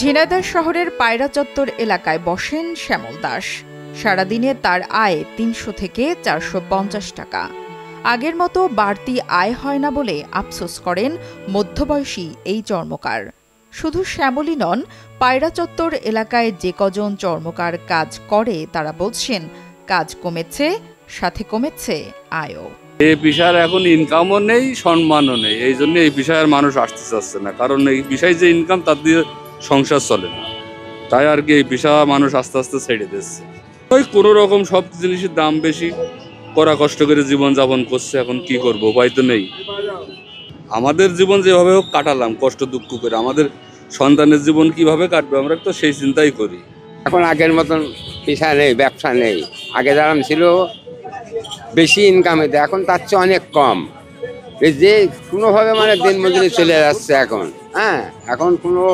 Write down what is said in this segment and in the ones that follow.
ঝিনাইদহ শহরের পায়রা চত্বর এলাকায় বসেন শ্যামল দাস। সারাদিনে তার আয় ৩০০ থেকে ৪৫০ টাকা। আগের মতো বাড়তি আয় হয় না বলে আফসোস করেন মধ্যবয়সী এই চর্মকার। শুধু শ্যামলই নন, পায়রা চত্বর এলাকায় যে কজন চর্মকার কাজ করে তারা বলছেন কাজ কমেছে, সাথে কমেছে আয়ও। এই পেশার এখন ইনকামও নেই, সম্মানও নেই। এই জন্য এই পেশায় মানুষ আসতে চাচ্ছে না, কারণ এই পেশায় যে ইনকাম তার দিয়ে সংসার চলে না। তাই আর কি এই পেশা মানুষ আস্তে আস্তে ছেড়ে দিচ্ছে। ওই কোনো রকম সব জিনিসের দাম বেশি, করা কষ্ট করে জীবন যাপন করছে। এখন কি করবো, উপায় তো নেই। আমাদের জীবন যেভাবে হোক কাটালাম কষ্ট দুঃখ করে, আমাদের সন্তানের জীবন কিভাবে কাটবে আমরা তো সেই চিন্তাই করি। এখন আগের মতন পেশা নেই, ব্যবসা নেই। আগে যেরকম ছিল বেশি ইনকাম হতো, এখন তার চেয়ে অনেক কম। এই যে কোনোভাবে দিন মজুরি চলে যাচ্ছে এখন। এখন কোনো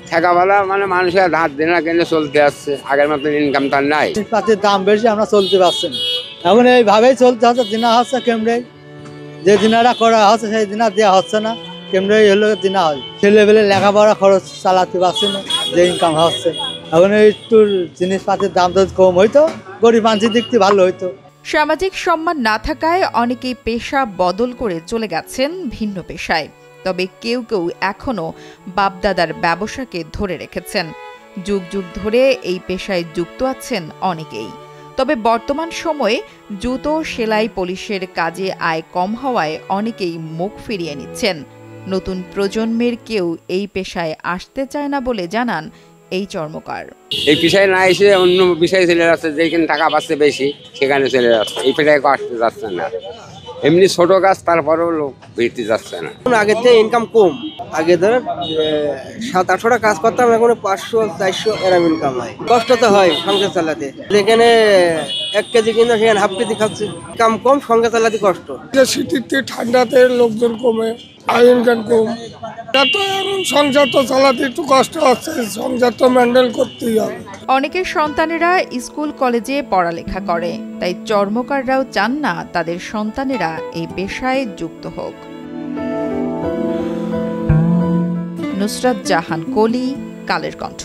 ঠেকাওয়ালা মানুষের ধার দেনা কেনে চলতে আসছে, আগের মতন ইনকাম তার নাই। পাতির দাম বেশি, আমরা চলতে পারছি না। এখন এইভাবেই চলতে হচ্ছে, দিনা হচ্ছে কেমনে, যে দিনাটা করা হচ্ছে সেই দিনা দেওয়া হচ্ছে না, কেমনে হলো দিনা হয়। ছেলেবেলে লেখাপড়া খরচ চালাতে পারছি না, যে ইনকাম হচ্ছে। এখন একটু জিনিসপাতির দাম যদি কম হইতো, গরিব মানুষের দিক থেকে ভালো হইতো। সামাজিক সম্মান না থাকায় অনেকেই পেশা বদল করে চলে গেছেন ভিন্ন পেশায়। তবে কেউ কেউ এখনও বাপদাদার ব্যবসাকে ধরে রেখেছেন। যুগ যুগ ধরে এই পেশায় যুক্ত আছেন অনেকেই। তবে বর্তমান সময়ে জুতো, সেলাই, পলিশের কাজে আয় কম হওয়ায় অনেকেই মুখ ফিরিয়ে নিচ্ছেন। নতুন প্রজন্মের কেউ এই পেশায় আসতে চায় না বলে জানান এই চর্মকার। এই পেশায় না এসে অন্য পেশায় চলে যাচ্ছে, যেখানে টাকা পাচ্ছে বেশি সেখানে চলে যাচ্ছে। এই পেশায় আসতে যাচ্ছে না। এমনি ছোট কাজ তারপরেও লোক ভিড়তে যাচ্ছে না। আগের থেকে ইনকাম কম। আগে ধর 700-800 কাজ করতাম, এখন 500-400 এরকম ইনকাম হয়। কষ্ট তো হয় সংসার চালাতে। যেখানে 1 কেজি কিনা সেখানে হাফ কেজি খাচ্ছে। ইনকাম কম, সংসার চালাতে কষ্ট। শীতে ঠান্ডাতে লোকজন কমে, আয় ইনকাম কম। এখন সংসার তো চালাতে একটু কষ্ট হচ্ছে, সংসার তো মেনটেন করতেই হবে। অনেকের সন্তানেরা স্কুল কলেজে পড়ালেখা করে, তাই চর্মকাররাও চান না তাদের সন্তানেরা এই পেশায় যুক্ত হোক। নুসরাত জাহান কলি, কালের কণ্ঠ।